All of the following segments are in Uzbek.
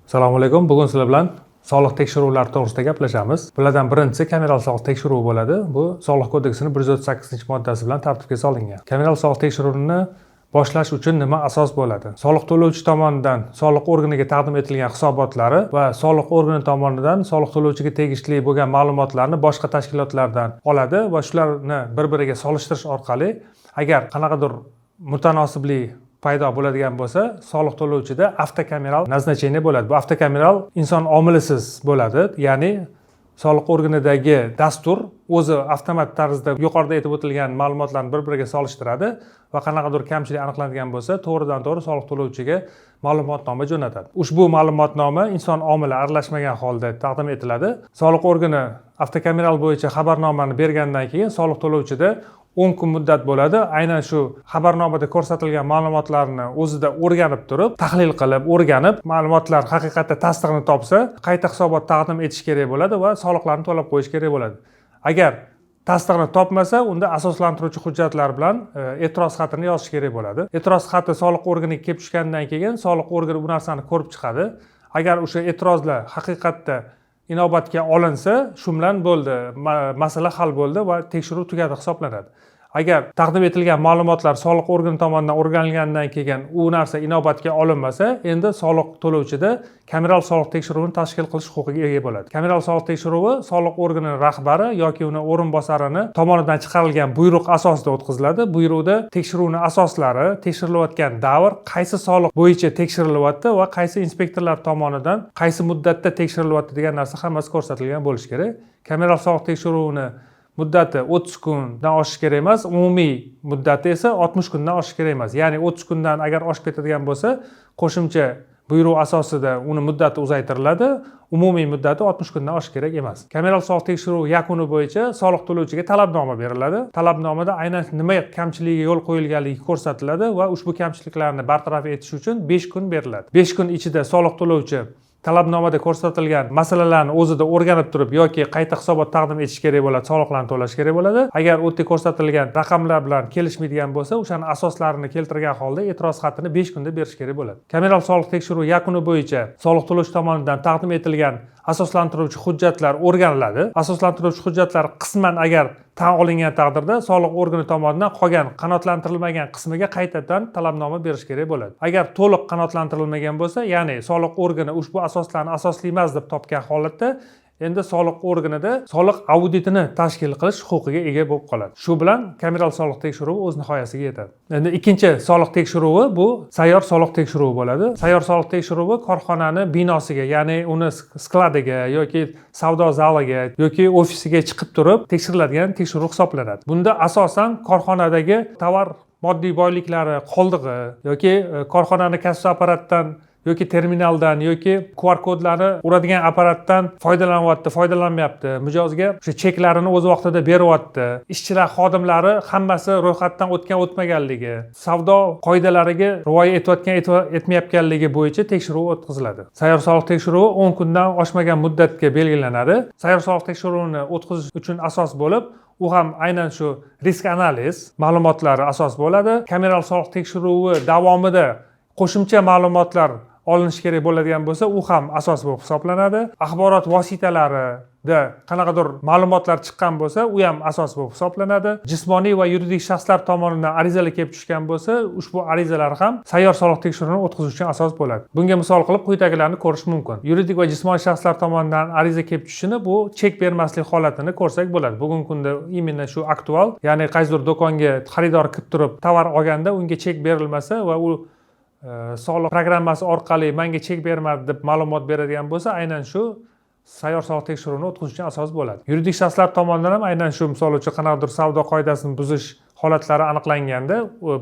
Assalomu alaykum. Bugun sizlar bilan soliq tekshiruvlari to'g'risida gaplashamiz. Bulardan birinchisi kameral soliq tekshiruvi bo'ladi. Bu Soliq kodeksining 138-moddasi bilan tartibga solingan. Kameral soliq tekshiruvini boshlash uchun nima asos bo'ladi? Soliq to'lovchi tomonidan soliq organiga taqdim etilgan hisobotlari va soliq organi tomonidan soliq to'lovchiga tegishli bo'lgan ma'lumotlarni boshqa tashkilotlardan oladi va shularni bir-biriga solishtirish orqali agar qanaqadir mutanosiblik paydo bo'ladigan bo'lsa, soliq to'lovchida avtokameral назначение bo'ladi. Bu avtokameral inson omilisiz bo'ladi. Ya'ni soliq organidagi dastur o'zi avtomat tarzda yuqorida aytib o'tilgan ma'lumotlarni bir-biriga solishtiradi va qanaqadir kamchilik aniqlangan bo'lsa, to'g'ridan-to'g'ri soliq to'lovchiga ma'lumotnoma jo'natadi. Ushbu ma'lumotnoma inson omili aralashmagan holda taqdim etiladi. Soliq organi avtokameral bo'yicha xabarnomani bergandan keyin soliq to'lovchida 10 kun muddat bo'ladi. Aynan shu xabarnomada ko'rsatilgan ma'lumotlarni o'zida o'rganib turib, tahlil qilib, o'rganib, ma'lumotlar haqiqatda tasdig'ini topsa, qayta hisobot taqdim etish kerak bo'ladi va soliqlarni to'lab qo'yish kerak bo'ladi. Agar tasdig'ini topmasa, unda asoslantiruvchi hujjatlar bilan e'tiroz xatini yozish kerak bo'ladi. E'tiroz xati soliq organiga kelib tushgandan keyin soliq organi bu narsani ko'rib chiqadi. Agar o'sha e'tirozlar haqiqatda inobatga olinsa, shu bilan bo'ldi, masala hal bo'ldi va tekshiruv tugadi hisoblanadi. Agar taqdim etilgan ma'lumotlar soliq organi tomonidan o'rganilgandan keyin u narsa inobatga olinmasa, endi soliq to'lovchida kameral soliq tekshiruvini tashkil qilish huquqiga ega bo'ladi. Kameral soliq tekshiruvi soliq organi rahbari yoki uni o'rinbosarini tomonidan chiqarilgan buyruq asosida o'tkaziladi. Buyruqda tekshiruvning asoslari, tekshirilayotgan davr, qaysi soliq bo'yicha tekshirilyapti va qaysi inspektorlar tomonidan qaysi muddatda tekshirilyapti degan narsa hammasi ko'rsatilgan bo'lishi kerak. Kameral soliq tekshiruvini muddati 30 kundan oshishi kerak emas, umumiy muddati esa 60 kundan oshishi kerak emas. Ya'ni 30 kundan agar oshib ketadigan bo'lsa, qo'shimcha buyruq asosida uni muddati uzaytiriladi, umumiy muddati 60 kundan oshishi kerak emas. Kameral soliq tekshiruvi yakuni bo'yicha soliq to'lovchiga talabnoma beriladi. Talabnomada aynan nima kamchiligiga yo'l qo'yilganligi ko'rsatiladi va ushbu kamchiliklarni bartaraf etish uchun 5 kun beriladi. 5 kun ichida soliq to'lovchi talabnomada ko'rsatilgan masalalarni o'zida o'rganib turib yoki qayta hisobot taqdim etish kerak bo'ladi, soliqlarni to'lash kerak bo'ladi. Agar u yerda ko'rsatilgan raqamlar bilan kelishmaydigan bo'lsa, o'shaning asoslarini keltirgan holda e'tiroz xatini 5 kunda berish kerak bo'ladi. Kameral soliq tekshiruvi yakuni bo'yicha soliq to'lovchi tomonidan taqdim etilgan asoslantiruvchi hujjatlar o'rganiladi. Asoslantiruvchi hujjatlar qisman agar tan olingan taqdirda soliq organi tomonidan qolgan qanoatlantirilmagan qismiga qaytadan talabnoma berish kerak bo'ladi. Agar to'liq qanoatlantirilmagan bo'lsa, ya'ni soliq organi ushbu asoslarni asosli emas deb topgan holatda endi soliq organida soliq auditini tashkil qilish huquqiga ega bo'lib qoladi. Shu bilan kameral soliq tekshiruvi o'z nihoyasiga yetadi. Endi ikkinchi soliq tekshiruvi bu sayyor soliq tekshiruvi bo'ladi. Sayyor soliq tekshiruvi korxonani binosiga, ya'ni uni skladiga yoki savdo zaliga yoki ofisiga chiqib turib tekshiriladigan tekshiruv hisoblanadi. Bunda asosan korxonadagi tovar moddiy boyliklari qoldig'i yoki korxonani kassa apparatdan yoki terminaldan yoki QR kodlarni uradigan apparatdan foydalanyapti, foydalanmayapti, mijozga o'sha cheklarini o'z vaqtida beryapti, ishchilar, xodimlari hammasi ro'yxatdan o'tgan, o'tmaganligi, savdo qoidalariga rioya etayotgan, etmayotganligi bo'yicha tekshiruv o'tkaziladi. Sayyor soliq tekshiruvi 10 kundan oshmagan muddatga belgilanadi. Sayyor soliq tekshiruvini o'tkazish uchun asos bo'lib, u ham aynan shu risk analiz ma'lumotlari asos bo'ladi. Kameral soliq tekshiruvi davomida qo'shimcha ma'lumotlar olinish kerak bo'ladigan bo'lsa, u ham asos bo'lib hisoblanadi. Axborot vositalarida qanaqadir ma'lumotlar chiqqan bo'lsa, u ham asos bo'lib hisoblanadi. Jismoniy va yuridik shaxslar tomonidan arizalar kelib tushgan bo'lsa, ushbu arizalar ham sayyor soliq tekshiruvini o'tkazish uchun asos bo'ladi. Bunga misol qilib quyidagilarni ko'rish mumkin. Yuridik va jismoniy shaxslar tomonidan ariza kelib tushishini, bu chek bermaslik holatini ko'rsak bo'ladi. Bugungi kunda imенно shu aktual, ya'ni qaysidir do'konga xaridor kirib turib tovar olganda unga chek berilmasa va u soliq programmasi orqali menga chek bermadi deb ma'lumot beradigan bo'lsa, aynan shu sayyor soliq tekshiruvini o'tkazish uchun asos bo'ladi. Yuridik shaxslar tomonidan ham aynan shu misol uchun qanaqadir savdo qoidasini buzish holatlari aniqlanganda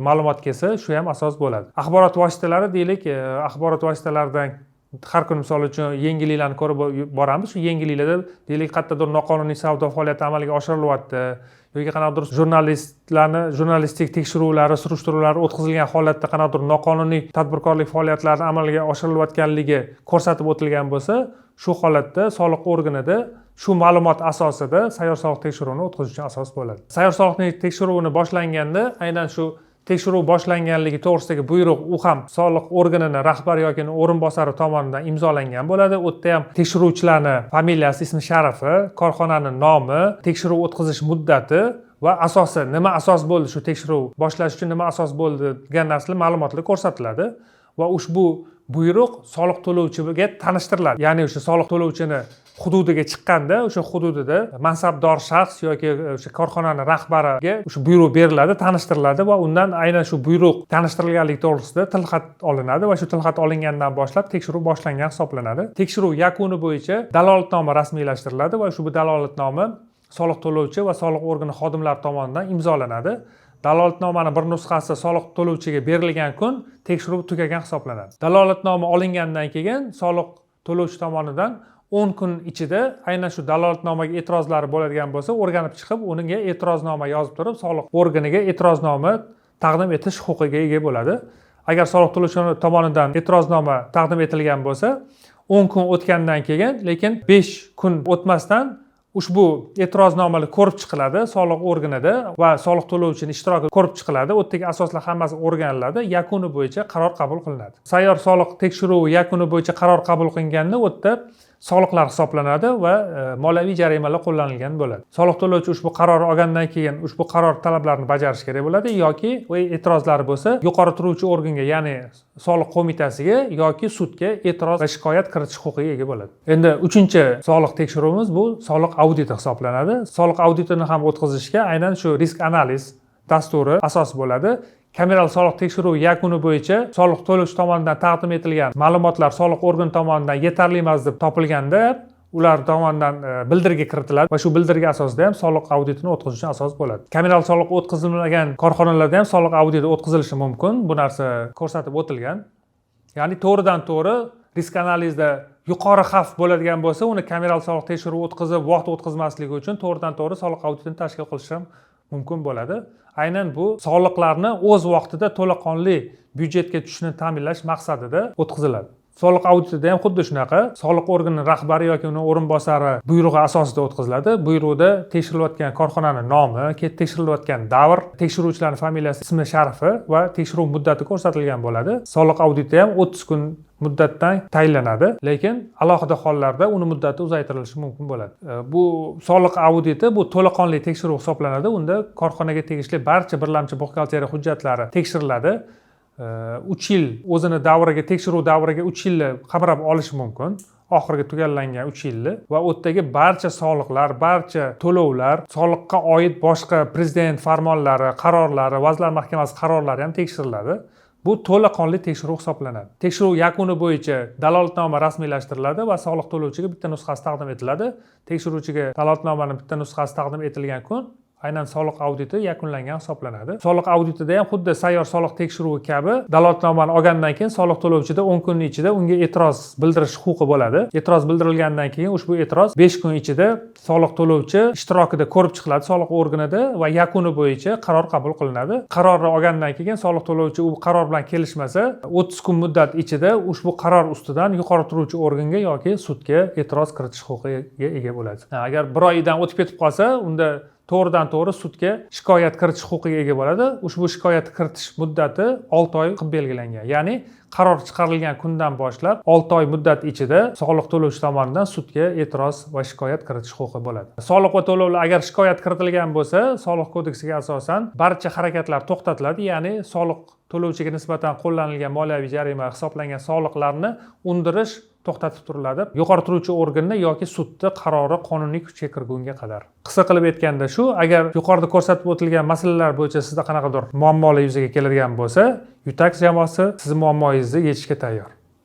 ma'lumot kelsa, shu ham asos bo'ladi. Axborot vositalari deylik, axborot vositalaridan har kuni misol uchun yengilliklarni ko'rib boramiz. Shu yengilliklarda deylik qayerdadir noqonuniy savdo faoliyati amalga oshirilyapti yoki qanaqadir jurnalistik tekshiruvlari, surishtiruvlari o'tkazilgan holatda qanaqadir noqonuniy tadbirkorlik faoliyatlari amalga oshirilayotganligi ko'rsatib o'tilgan bo'lsa, shu holatda soliq organida shu ma'lumot asosida sayyor soliq tekshiruvini o'tkazish uchun asos bo'ladi. Sayyor soliq tekshiruvini boshlanganda aynan shu tekshiruv boshlanganligi to'g'risidagi buyruq u ham soliq organining rahbari yoki o'rinbosari tomonidan imzolangan bo'ladi. U yerda ham tekshiruvchilarning familiyasi, ismi sharifi, korxonaning nomi, tekshiruv o'tkazish muddati va asosi nima asos bo'ldi, shu tekshiruv boshlash uchun nima asos bo'ldi degan narsalar ma'lumotlar ko'rsatiladi va ushbu buyruq soliq to'lovchiga tanishtiriladi. Ya'ni o'sha soliq to'lovchini hududiga chiqqanda o'sha hududida mansabdor shaxs yoki o'sha korxonaning rahbariga o'sha buyruq beriladi, tanishtiriladi va undan aynan shu buyruq tanishtirilganligi to'g'risida tilxat olinadi va shu tilxat olingandan boshlab tekshiruv boshlangan hisoblanadi. Tekshiruv yakuni bo'yicha dalolatnoma rasmiylashtiriladi va ushbu dalolatnoma soliq to'lovchi va soliq organi xodimlari tomonidan imzolanadi. Dalolatnomaning bir nusxasi soliq to'lovchiga berilgan kun tekshiruv tugagan hisoblanadi. Dalolatnoma olingandan keyin soliq to'lovchi tomonidan 10 kun ichida aynan shu dalolatnomaga e'tirozlari bo'ladigan bo'lsa, o'rganib chiqib, unga e'tiroznoma yozib turib, soliq organiga e'tiroznoma taqdim etish huquqiga ega bo'ladi. Agar soliq to'lovchi tomonidan e'tiroznoma taqdim etilgan bo'lsa, 10 kun o'tgandan keyin, lekin 5 kun o'tmasdan ushbu e'tiroznomalar ko'rib chiqiladi soliq organida va soliq to'lovchining ishtiroki ko'rib chiqiladi. U yerdagi asoslar hammasi o'rganiladi, yakuni bo'yicha qaror qabul qilinadi. Sayyor soliq tekshiruvi yakuni bo'yicha qaror qabul qilinganda u yerda soliqlar hisoblanadi va moliyaviy jarimalar qo'llanilgan bo'ladi. Soliq to'lovchi ushbu qaror olgandan keyin ushbu qaror talablarini bajarish kerak bo'ladi yoki e'tirozlari bo'lsa, yuqori turuvchi organga, ya'ni soliq qo'mitasiga yoki sudga e'tiroz va shikoyat kiritish huquqiga ega bo'ladi. Endi 3-chi soliq tekshiruvimiz bu soliq auditi hisoblanadi. Soliq auditini ham o'tkazishga aynan shu risk analiz dasturi asos bo'ladi. Kameral soliq tekshiruvi yakuni bo'yicha soliq to'lovchi tomonidan taqdim etilgan ma'lumotlar soliq organi tomonidan yetarli emas deb topilganda ular tomonidan bildirgi kiritiladi va shu bildirgi asosida ham soliq auditini o'tkazish uchun asos bo'ladi. Kameral soliq o'tkazilmagan korxonalarda ham soliq auditi o'tkazilishi mumkin. Bu narsa ko'rsatib o'tilgan. Ya'ni to'g'ridan to'g'ri risk analizda yuqori xavf bo'ladigan bo'lsa, uni kameral soliq tekshiruvi o'tkazib, vaqt o'tkazmasligi uchun to'g'ridan to'g'ri soliq auditini tashkil qilish ham mumkin bo'ladi. Aynan bu soliqlarni o'z vaqtida to'laqonli byudjetga tushishini ta'minlash maqsadida o'tkaziladi. Soliq auditida ham xuddi shunaqa, soliq organining rahbari yoki uning o'rinbosari buyrug'i asosida o'tkaziladi. Buyruqda tekshirilayotgan korxonaning nomi, tekshirilayotgan davr, tekshiruvchilarning familiyasi, ismi sharifi va tekshiruv muddati ko'rsatilgan bo'ladi. Soliq auditi ham 30 kun muddatdan tayinlanadi, lekin alohida hollarda uni muddati uzaytirilishi mumkin bo'ladi. Bu soliq auditi bu to'laqonli tekshiruv hisoblanadi. Unda korxonaga tegishli barcha birlamchi buxgalteriya hujjatlari tekshiriladi. 3 yil o'zini davriga, tekshiruv davriga 3 yilni qamrab olishi mumkin. Oxirgi tugallangan 3 yilni va u yerdagi barcha soliqlar, barcha to'lovlar, soliqqa oid boshqa prezident farmonlari, qarorlari, Vazirlar Mahkamasi qarorlari ham tekshiriladi. Bu to'laqonli tekshiruv hisoblanadi. Tekshiruv yakuni bo'yicha dalolatnoma rasmiylashtiriladi va soliq to'lovchiga bitta nusxasi taqdim etiladi. Tekshiruvchiga dalolatnomaning bitta nusxasi taqdim etilgan kun aynan soliq auditi yakunlangan hisoblanadi. Soliq auditida ham xuddi sayyor soliq tekshiruvi kabi dalolatnomani olgandan keyin soliq to'lovchida 10 kun ichida unga e'tiroz bildirish huquqi bo'ladi. E'tiroz bildirilgandan keyin ushbu e'tiroz 5 kun ichida soliq to'lovchi ishtirokida ko'rib chiqiladi soliq organida va yakuni bo'yicha qaror qabul qilinadi. Qarorni olgandan keyin soliq to'lovchi u qaror bilan kelishmasa, 30 kun muddat ichida ushbu qaror ustidan yuqori turuvchi organga yoki sudga e'tiroz kiritish huquqiga ega bo'ladi. Agar 1 oydan o'tib ketib qolsa, unda to'g'ridan to'g'ri sudga shikoyat kiritish huquqiga ega bo'ladi. Ushbu shikoyat kiritish muddati 6 oy qilib belgilangan. Ya'ni qaror chiqarilgan kundan boshlab 6 oy muddat ichida soliq to'lovchi tomonidan sudga e'tiroz va shikoyat kiritish huquqi bo'ladi. Soliq va to'lovlar agar shikoyat kiritilgan bo'lsa, soliq kodeksiga asosan barcha harakatlar to'xtatiladi. Ya'ni soliq to'lovchiga nisbatan qo'llanilgan moliyaviy jarima hisoblangan soliqlarni undirish to'xtatib turiladi. Yuqori turuvchi organni yoki sudning qarori qonuniy kuchga kirgunga qadar. Qisqa qilib aytganda shu, agar yuqorida ko'rsatib o'tilgan masalalar bo'yicha sizda qanaqadir muammolar yuzaga keladigan bo'lsa, Yutax jamoasi sizning muammongizni yechishga tayyor.